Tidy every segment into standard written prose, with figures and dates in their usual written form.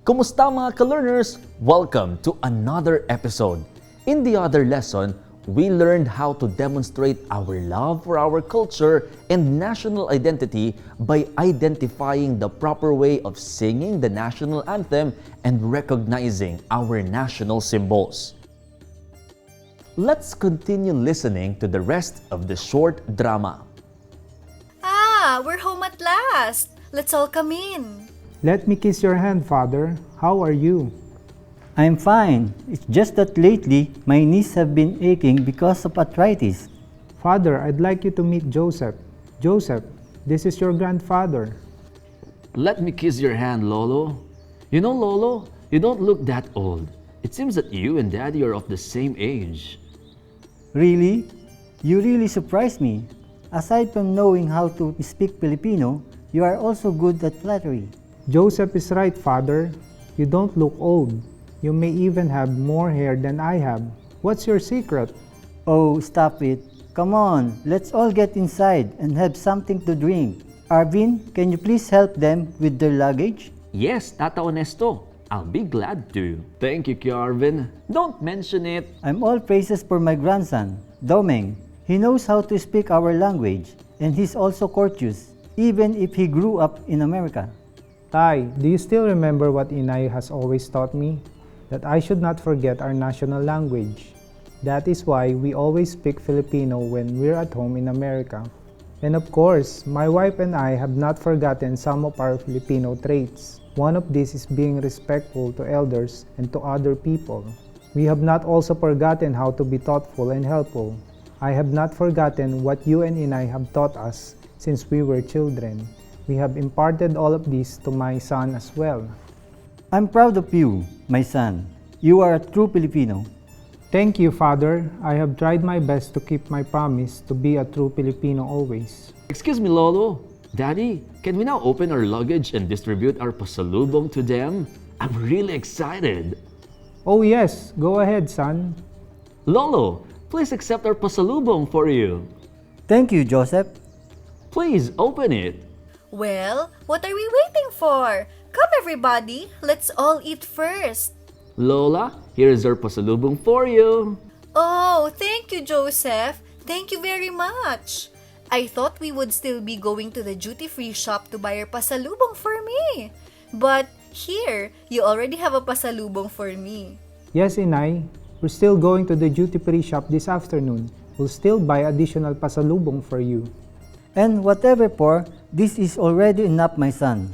Kumusta mga ka-learners? Welcome to another episode. In the other lesson, we learned how to demonstrate our love for our culture and national identity by identifying the proper way of singing the national anthem and recognizing our national symbols. Let's continue listening to the rest of the short drama. We're home at last. Let's all come in. Let me kiss your hand, Father. How are you? I'm fine. It's just that lately, my knees have been aching because of arthritis. Father, I'd like you to meet Joseph. Joseph, this is your grandfather. Let me kiss your hand, Lolo. You know, Lolo, you don't look that old. It seems that you and Daddy are of the same age. Really? You really surprised me. Aside from knowing how to speak Filipino, you are also good at flattery. Joseph is right, Father. You don't look old. You may even have more hair than I have. What's your secret? Oh, stop it. Come on, let's all get inside and have something to drink. Arvin, can you please help them with their luggage? Yes, Tata Honesto. I'll be glad to. Thank you, Kiarvin. Don't mention it. I'm all praises for my grandson, Domeng. He knows how to speak our language, and he's also courteous, even if he grew up in America. Tay, do you still remember what Inay has always taught me? That I should not forget our national language. That is why we always speak Filipino when we're at home in America. And of course, my wife and I have not forgotten some of our Filipino traits. One of these is being respectful to elders and to other people. We have not also forgotten how to be thoughtful and helpful. I have not forgotten what you and Inay have taught us since we were children. We have imparted all of this to my son as well. I'm proud of you, my son. You are a true Filipino. Thank you, Father. I have tried my best to keep my promise to be a true Filipino always. Excuse me, Lolo. Daddy, can we now open our luggage and distribute our pasalubong to them? I'm really excited. Oh yes, go ahead, son. Lolo, please accept our pasalubong for you. Thank you, Joseph. Please open it. Well, what are we waiting for? Come everybody, let's all eat first. Lola, here is our pasalubong for you. Oh, thank you, Joseph. Thank you very much. I thought we would still be going to the duty-free shop to buy our pasalubong for me. But here, you already have a pasalubong for me. Yes, Inay. We're still going to the duty-free shop this afternoon. We'll still buy additional pasalubong for you. And whatever for, this is already enough, my son.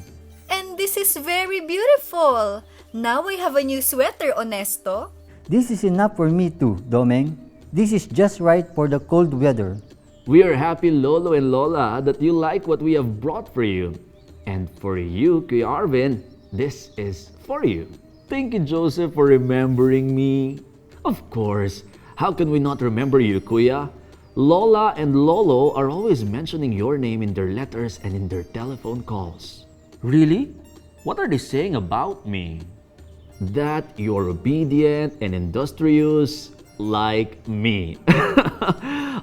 And this is very beautiful. Now I have a new sweater, Honesto. This is enough for me too, Domeng. This is just right for the cold weather. We are happy, Lolo and Lola, that you like what we have brought for you. And for you, Kuya Arvin, this is for you. Thank you, Joseph, for remembering me. Of course, how can we not remember you, Kuya? Lola and Lolo are always mentioning your name in their letters and in their telephone calls. Really? What are they saying about me? That you're obedient and industrious like me.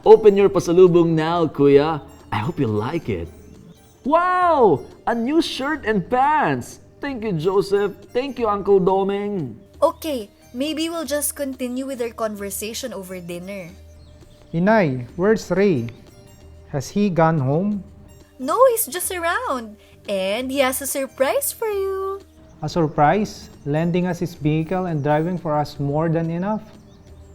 Open your pasalubong now, Kuya. I hope you like it. Wow! A new shirt and pants! Thank you, Joseph. Thank you, Uncle Domeng. Okay, maybe we'll just continue with our conversation over dinner. Inay, where's Ray? Has he gone home? No, he's just around. And he has a surprise for you. A surprise? Lending us his vehicle and driving for us more than enough?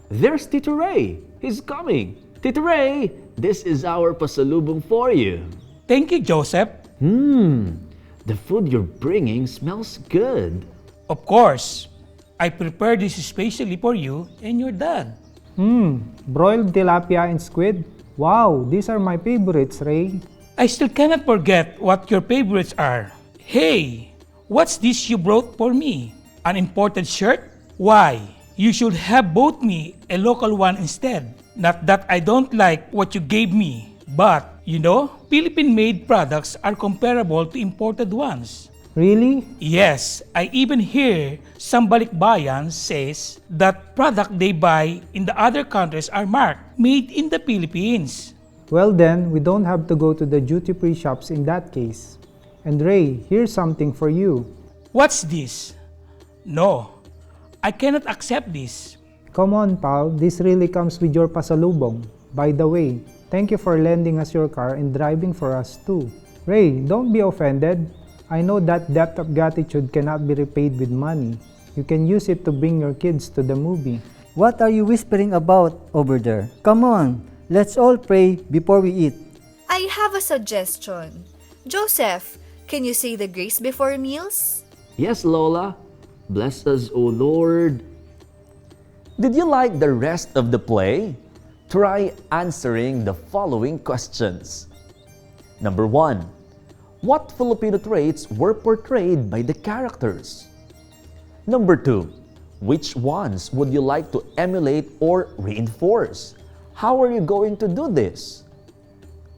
There's Tito Ray. He's coming. Tito Ray, this is our pasalubong for you. Thank you, Joseph. The food you're bringing smells good. Of course, I prepared this especially for you and your dad. Broiled tilapia and squid? Wow, these are my favorites, Ray. I still cannot forget what your favorites are. Hey, what's this you brought for me? An imported shirt? Why? You should have bought me a local one instead. Not that I don't like what you gave me, but, you know, Philippine-made products are comparable to imported ones. Really? Yes, I even hear some balikbayan says that product they buy in the other countries are marked made in the Philippines. Well then, we don't have to go to the duty-free shops in that case. And Ray, here's something for you. What's this? No, I cannot accept this. Come on, pal. This really comes with your pasalubong. By the way, thank you for lending us your car and driving for us too. Ray, don't be offended. I know that debt of gratitude cannot be repaid with money. You can use it to bring your kids to the movie. What are you whispering about over there? Come on, let's all pray before we eat. I have a suggestion. Joseph, can you say the grace before meals? Yes, Lola. Bless us, O Lord. Did you like the rest of the play? Try answering the following questions. Number 1. What Filipino traits were portrayed by the characters? Number 2. Which ones would you like to emulate or reinforce? How are you going to do this?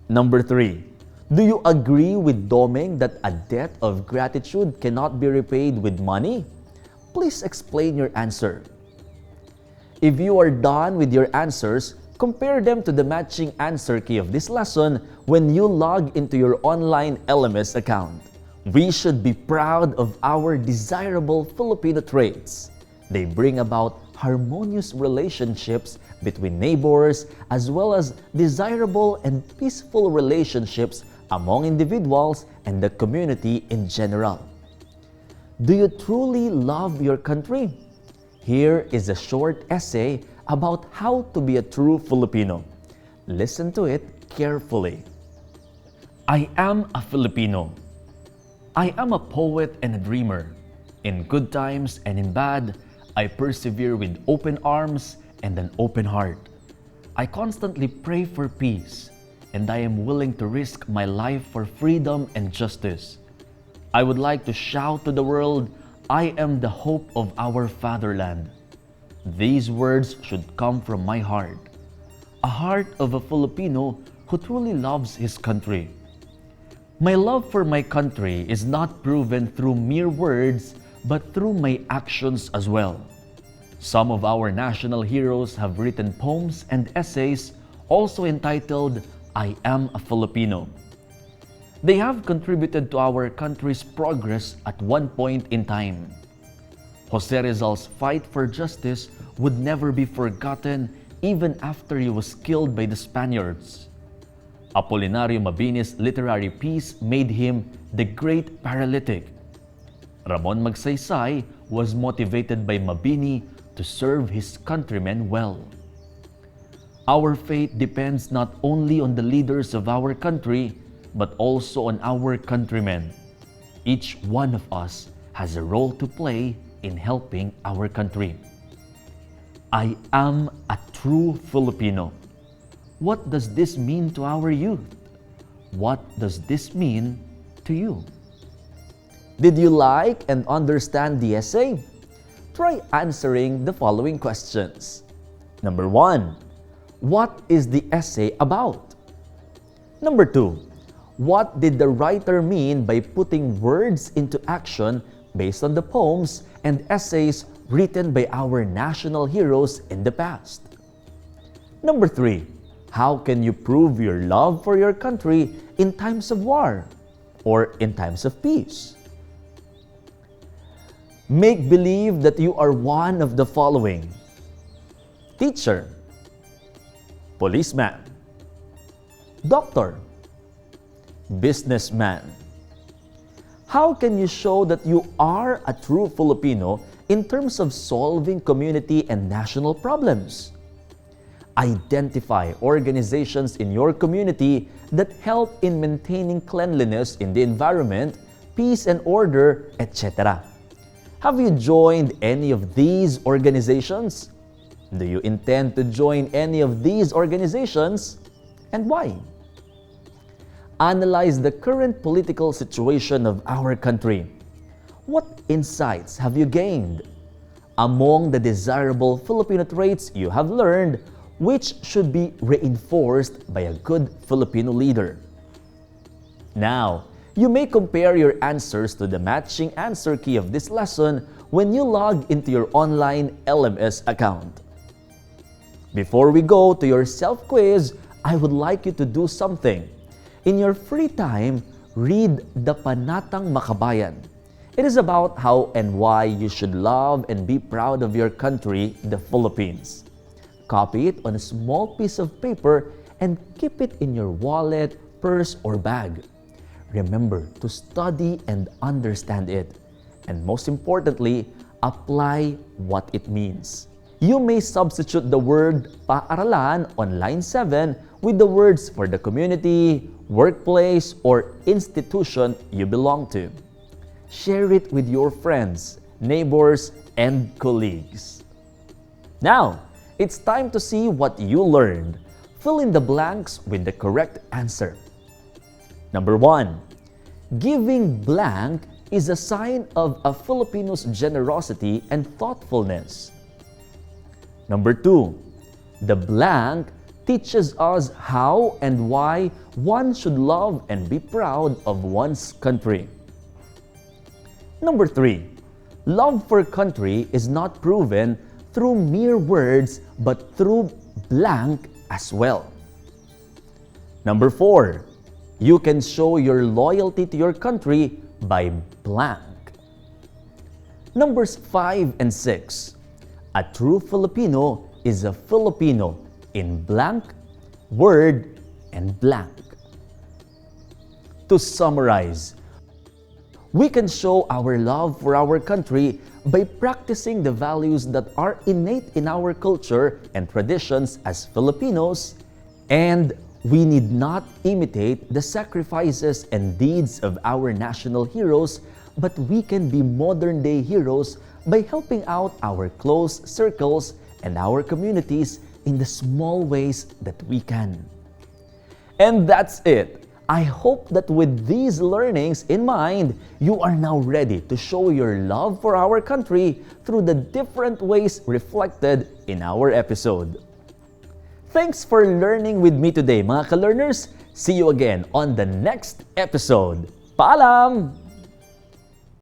Number 3. Do you agree with Domeng that a debt of gratitude cannot be repaid with money? Please explain your answer. If you are done with your answers, compare them to the matching answer key of this lesson when you log into your online LMS account. We should be proud of our desirable Filipino traits. They bring about harmonious relationships between neighbors as well as desirable and peaceful relationships among individuals and the community in general. Do you truly love your country? Here is a short essay about how to be a true Filipino. Listen to it carefully. I am a Filipino. I am a poet and a dreamer. In good times and in bad, I persevere with open arms and an open heart. I constantly pray for peace, and I am willing to risk my life for freedom and justice. I would like to shout to the world, I am the hope of our fatherland. These words should come from my heart, a heart of a Filipino who truly loves his country. My love for my country is not proven through mere words, but through my actions as well. Some of our national heroes have written poems and essays also entitled, I Am a Filipino. They have contributed to our country's progress at one point in time. Jose Rizal's fight for justice would never be forgotten even after he was killed by the Spaniards. Apolinario Mabini's literary piece made him the great paralytic. Ramon Magsaysay was motivated by Mabini to serve his countrymen well. Our fate depends not only on the leaders of our country, but also on our countrymen. Each one of us has a role to play in helping our country. I am a true Filipino. What does this mean to our youth? What does this mean to you? Did you like and understand the essay? Try answering the following questions. Number 1. What is the essay about? Number 2. What did the writer mean by putting words into action based on the poems and essays written by our national heroes in the past? Number 3. How can you prove your love for your country in times of war or in times of peace? Make believe that you are one of the following: teacher, policeman, doctor, businessman. How can you show that you are a true Filipino in terms of solving community and national problems? Identify organizations in your community that help in maintaining cleanliness in the environment, peace and order, etc. Have you joined any of these organizations? Do you intend to join any of these organizations? And why? Analyze the current political situation of our country. What insights have you gained? Among the desirable Filipino traits you have learned, which should be reinforced by a good Filipino leader? Now, you may compare your answers to the matching answer key of this lesson when you log into your online LMS account. Before we go to your self-quiz, I would like you to do something. In your free time, read the Panatang Makabayan. It is about how and why you should love and be proud of your country, the Philippines. Copy it on a small piece of paper and keep it in your wallet, purse, or bag. Remember to study and understand it. And most importantly, apply what it means. You may substitute the word paaralan on line 7 with the words for the community, workplace, or institution you belong to. Share it with your friends, neighbors, and colleagues. Now, it's time to see what you learned. Fill in the blanks with the correct answer. Number 1. Giving blank is a sign of a Filipino's generosity and thoughtfulness. Number 2. The blank teaches us how and why one should love and be proud of one's country. Number 3. Love for country is not proven through mere words but through blank as well. Number 4. You can show your loyalty to your country by blank. Numbers 5 and 6. A true Filipino is a Filipino in blank, word, and blank. To summarize, we can show our love for our country by practicing the values that are innate in our culture and traditions as Filipinos, and we need not imitate the sacrifices and deeds of our national heroes, but we can be modern-day heroes by helping out our close circles and our communities in the small ways that we can. And that's it. I hope that with these learnings in mind, you are now ready to show your love for our country through the different ways reflected in our episode. Thanks for learning with me today, mga ka-learners. See you again on the next episode. Paalam!